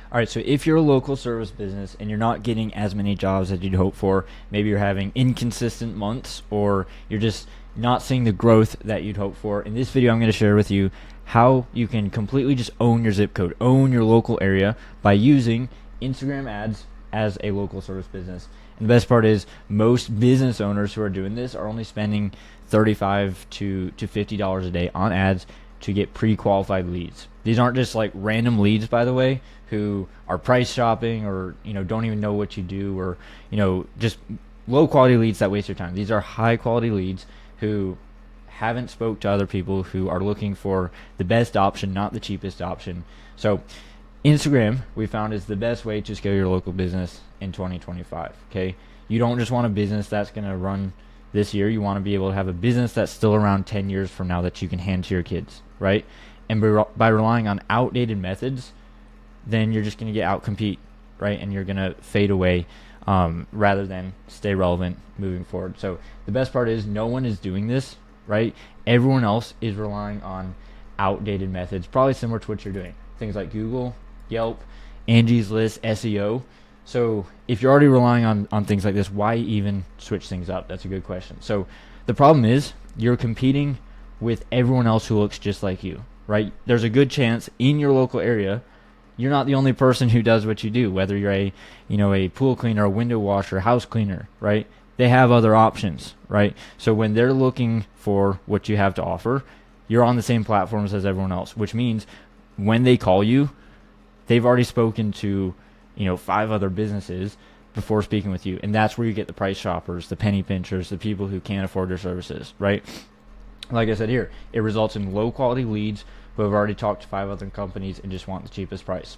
All right, so if you're a local service business and you're not getting as many jobs as you'd hope for, maybe you're having inconsistent months or you're just not seeing the growth that you'd hope for. In this video, I'm going to share with you how you can completely just own your zip code, own your local area by using Instagram ads as a local service business. And the best part is most business owners who are doing this are only spending $35 to $50 a day on ads to get pre-qualified leads. These aren't just like random leads, by the way, who are price shopping or don't even know what you do, or just low quality leads that waste your time. These are high quality leads who haven't spoke to other people, who are looking for the best option, not the cheapest option. So Instagram, we found, is the best way to scale your local business in 2025. Okay, you don't just want a business that's going to run this year. You want to be able to have a business that's still around 10 years from now that you can hand to your kids, right? And by relying on outdated methods, then you're just going to get outcompete, right? And you're going to fade away rather than stay relevant moving forward. So the best part is no one is doing this, right? Everyone else is relying on outdated methods, probably similar to what you're doing. Things like Google, Yelp, Angie's List, SEO. So if you're already relying on things like this, why even switch things up? That's a good question. So the problem is you're competing with everyone else who looks just like you, right? There's a good chance in your local area you're not the only person who does what you do, whether you're a pool cleaner, a window washer, house cleaner, right? They have other options, right? So when they're looking for what you have to offer, you're on the same platforms as everyone else, which means when they call you, they've already spoken to 5 other businesses before speaking with you. And that's where you get the price shoppers, the penny pinchers, the people who can't afford your services, right? Like I said here, it results in low quality leads who have already talked to 5 other companies and just want the cheapest price.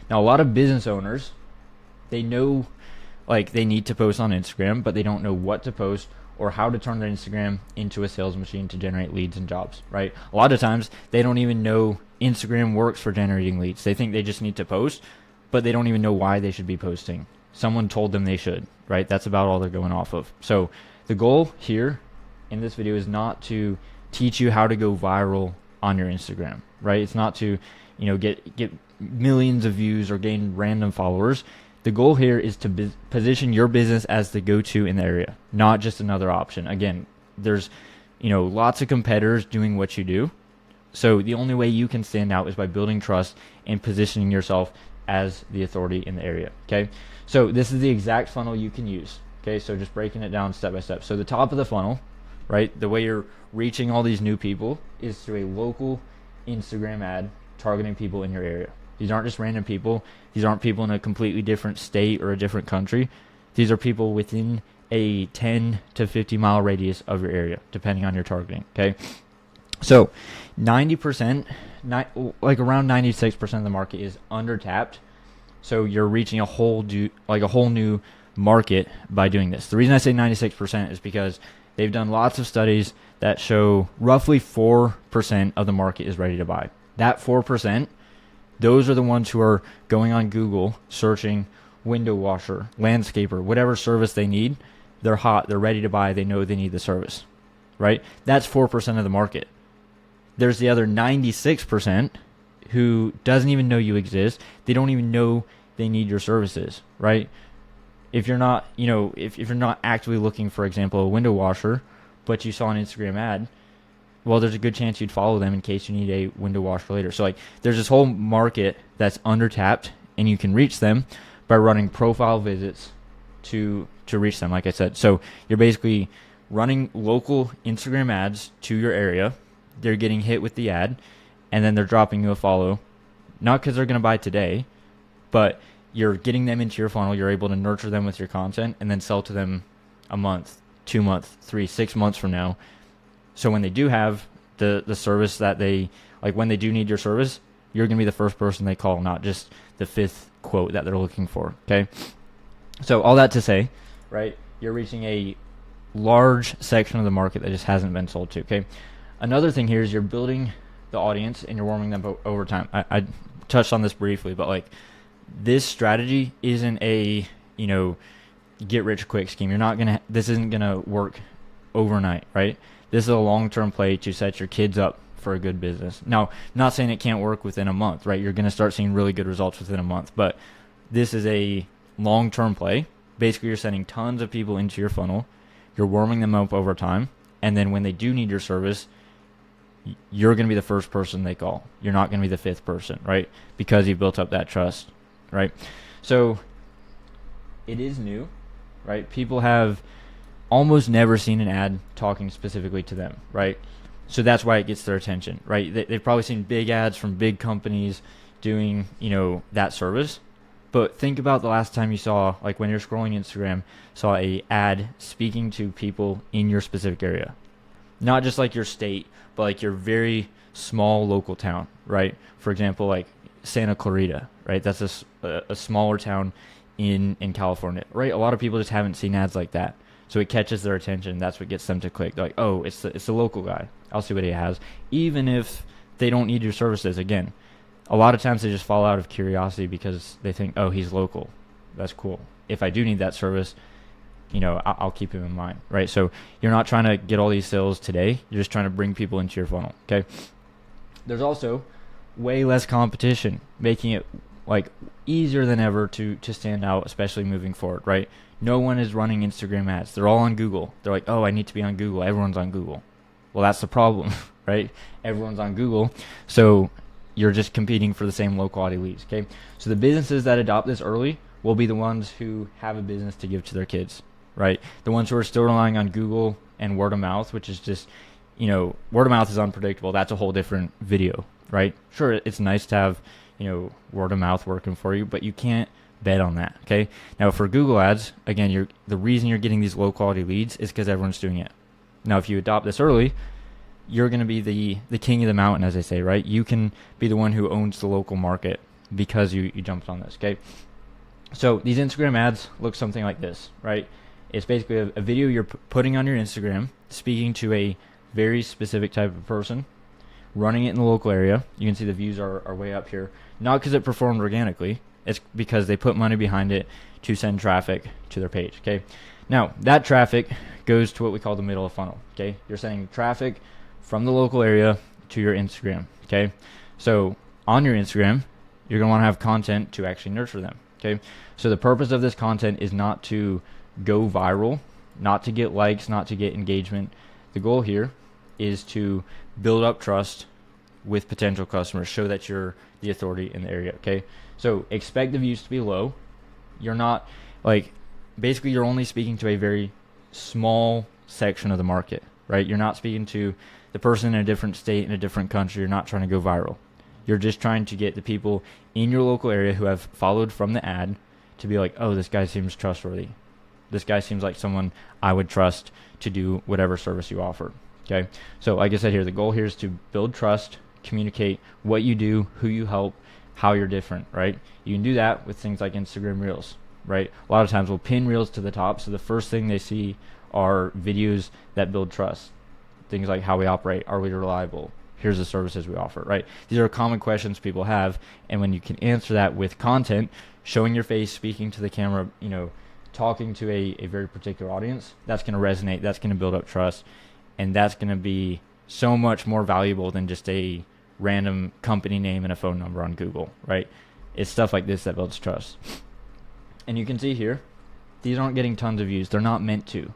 Now, a lot of business owners, they know they need to post on Instagram, but they don't know what to post or how to turn their Instagram into a sales machine to generate leads and jobs, right? A lot of times they don't even know Instagram works for generating leads. They think they just need to post, but they don't even know why they should be posting. Someone told them they should, right? That's about all they're going off of. So the goal here in this video is not to teach you how to go viral on your Instagram, right? It's not to, get millions of views or gain random followers. The goal here is to position your business as the go-to in the area, not just another option. Again, there's, lots of competitors doing what you do. So the only way you can stand out is by building trust and positioning yourself as the authority in the area. Okay. So this is the exact funnel you can use. Okay. So just breaking it down step by step. So the top of the funnel, right? The way you're reaching all these new people is through a local Instagram ad targeting people in your area. These aren't just random people. These aren't people in a completely different state or a different country. These are people within a 10 to 50 mile radius of your area, depending on your targeting. Okay. So 90%, around 96% of the market is undertapped. So you're reaching a whole new market by doing this. The reason I say 96% is because they've done lots of studies that show roughly 4% of the market is ready to buy. That 4%, those are the ones who are going on Google, searching window washer, landscaper, whatever service they need. They're hot, they're ready to buy, they know they need the service, right? That's 4% of the market. There's the other 96% who doesn't even know you exist. They don't even know they need your services, right? If you're not, if you're not actively looking, for example, a window washer, but you saw an Instagram ad, well, there's a good chance you'd follow them in case you need a window washer later. So there's this whole market that's undertapped, and you can reach them by running profile visits to reach them, like I said. So you're basically running local Instagram ads to your area. They're getting hit with the ad, and then they're dropping you a follow, not because they're going to buy today, but you're getting them into your funnel. You're able to nurture them with your content and then sell to them a month, 2 months, 3, 6 months from now. So when they do have the service that they, when they do need your service, you're going to be the first person they call, not just the 5th quote that they're looking for. Okay. So all that to say, right, you're reaching a large section of the market that just hasn't been sold to. Okay. Another thing here is you're building the audience and you're warming them over time. I touched on this briefly, but this strategy isn't a, get rich quick scheme. This isn't going to work overnight, right? This is a long-term play to set your kids up for a good business. Now, not saying it can't work within a month, right? You're going to start seeing really good results within a month, but this is a long-term play. Basically, you're sending tons of people into your funnel. You're warming them up over time. And then when they do need your service, you're going to be the first person they call. You're not going to be the fifth person, right? Because you've built up that trust, right? So it is new, right? People have almost never seen an ad talking specifically to them, right? So that's why it gets their attention, right? They've probably seen big ads from big companies doing, that service. But think about the last time you saw, like when you're scrolling Instagram, saw a ad speaking to people in your specific area. Not just like your state, but like your very small local town, right? For example, like Santa Clarita, right? That's a smaller town in California, right? A lot of people just haven't seen ads like that. So it catches their attention. That's what gets them to click. They're like, oh, it's the local guy. I'll see what he has. Even if they don't need your services, again, a lot of times they just fall out of curiosity because they think, oh, he's local. That's cool. If I do need that service, I'll keep him in mind, right? So you're not trying to get all these sales today. You're just trying to bring people into your funnel, okay? There's also way less competition, making it like easier than ever to stand out, especially moving forward, right? No one is running Instagram ads. They're all on Google. They're like, oh, I need to be on Google. Everyone's on Google. Well, that's the problem, right? Everyone's on Google. So you're just competing for the same low quality leads, okay? So the businesses that adopt this early will be the ones who have a business to give to their kids, right? The ones who are still relying on Google and word of mouth, which is just, word of mouth is unpredictable. That's a whole different video, right? Sure, it's nice to have, word of mouth working for you, but you can't bet on that, okay? Now for Google ads, again, the reason you're getting these low quality leads is because everyone's doing it. Now, if you adopt this early, you're going to be the king of the mountain, as they say, right? You can be the one who owns the local market because you jumped on this, okay? So these Instagram ads look something like this, right? It's basically a video you're putting on your Instagram, speaking to a very specific type of person, running it in the local area. You can see the views are way up here. Not because it performed organically. It's because they put money behind it to send traffic to their page, okay? Now, that traffic goes to what we call the middle of funnel, okay? You're sending traffic from the local area to your Instagram, okay? So on your Instagram, you're going to want to have content to actually nurture them, okay? So the purpose of this content is not to go viral, not to get likes, not to get engagement. The goal here is to build up trust with potential customers, show that you're the authority in the area, okay? So expect the views to be low. You're not, basically you're only speaking to a very small section of the market, right? You're not speaking to the person in a different state, in a different country. You're not trying to go viral. You're just trying to get the people in your local area who have followed from the ad to be like, oh, this guy seems trustworthy. This guy seems like someone I would trust to do whatever service you offer, okay? So like I said here, the goal here is to build trust, communicate what you do, who you help, how you're different, right? You can do that with things like Instagram Reels, right? A lot of times we'll pin Reels to the top, so the first thing they see are videos that build trust. Things like how we operate, are we reliable, here's the services we offer, right? These are common questions people have, and when you can answer that with content, showing your face, speaking to the camera, talking to a very particular audience, that's going to resonate, that's going to build up trust, and that's going to be so much more valuable than just a random company name and a phone number on Google, right? It's stuff like this that builds trust. And you can see here, these aren't getting tons of views. They're not meant to,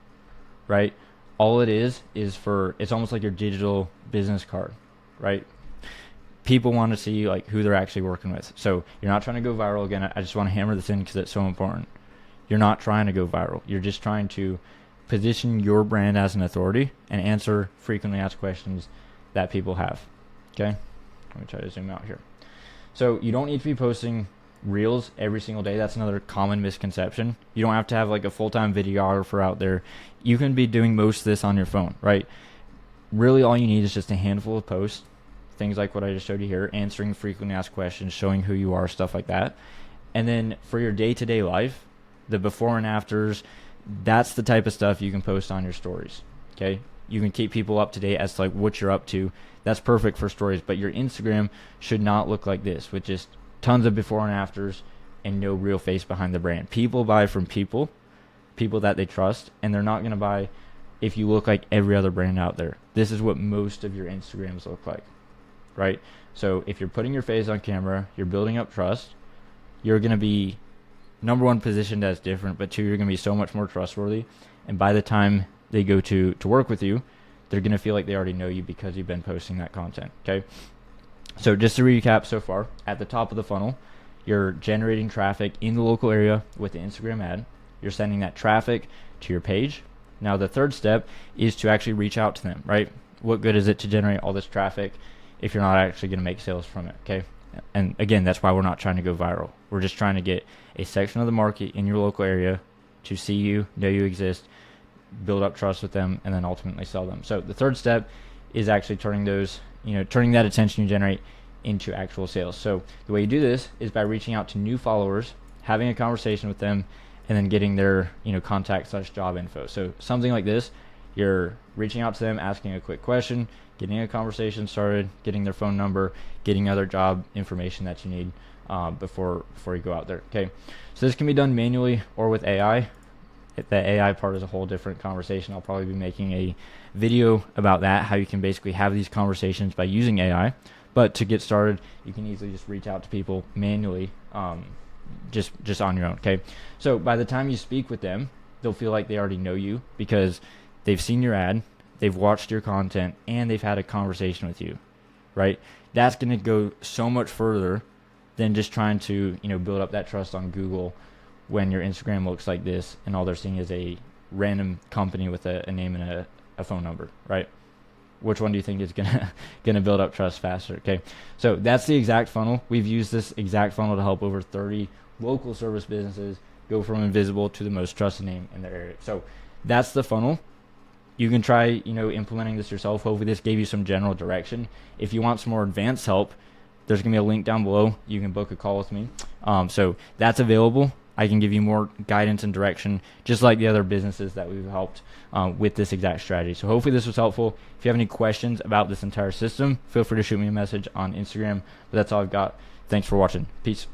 right? All it is it's almost like your digital business card, right? People want to see who they're actually working with. So you're not trying to go viral. Again, I just want to hammer this in because it's so important. You're not trying to go viral. You're just trying to position your brand as an authority and answer frequently asked questions that people have, okay? Let me try to zoom out here. So you don't need to be posting Reels every single day. That's another common misconception. You don't have to have a full-time videographer out there. You can be doing most of this on your phone, right? Really all you need is just a handful of posts, things like what I just showed you here, answering frequently asked questions, showing who you are, stuff like that. And then for your day-to-day life, the before and afters, that's the type of stuff you can post on your stories, okay? You can keep people up to date as to what you're up to. That's perfect for stories, but your Instagram should not look like this with just tons of before and afters and no real face behind the brand. People buy from people that they trust, and they're not going to buy if you look like every other brand out there. This is what most of your Instagrams look like, right? So if you're putting your face on camera, you're building up trust, you're going to be, number one, positioned as different, but two, you're going to be so much more trustworthy. And by the time they go to work with you, they're going to feel like they already know you because you've been posting that content, okay? So just to recap so far, at the top of the funnel, you're generating traffic in the local area with the Instagram ad. You're sending that traffic to your page. Now the third step is to actually reach out to them, right? What good is it to generate all this traffic if you're not actually going to make sales from it, okay? And again, that's why we're not trying to go viral. We're just trying to get a section of the market in your local area to see you, know you exist, build up trust with them, and then ultimately sell them. So the third step is actually turning that attention you generate into actual sales. So the way you do this is by reaching out to new followers, having a conversation with them, and then getting their contact/job info. So something like this, you're reaching out to them, asking a quick question, getting a conversation started, getting their phone number, getting other job information that you need before you go out there. Okay, so this can be done manually or with AI. The AI part is a whole different conversation. I'll probably be making a video about that, how you can basically have these conversations by using AI. But to get started, you can easily just reach out to people manually, just on your own, okay? So by the time you speak with them, they'll feel like they already know you because they've seen your ad, they've watched your content, and they've had a conversation with you, right? That's going to go so much further than just trying to, build up that trust on Google when your Instagram looks like this and all they're seeing is a random company with a name and a phone number, right? Which one do you think is gonna build up trust faster? Okay, so that's the exact funnel. We've used this exact funnel to help over 30 local service businesses go from invisible to the most trusted name in their area. So that's the funnel. You can try, implementing this yourself. Hopefully this gave you some general direction. If you want some more advanced help, there's gonna be a link down below. You can book a call with me. So that's available. I can give you more guidance and direction, just like the other businesses that we've helped with this exact strategy. So hopefully this was helpful. If you have any questions about this entire system, feel free to shoot me a message on Instagram. But that's all I've got. Thanks for watching. Peace.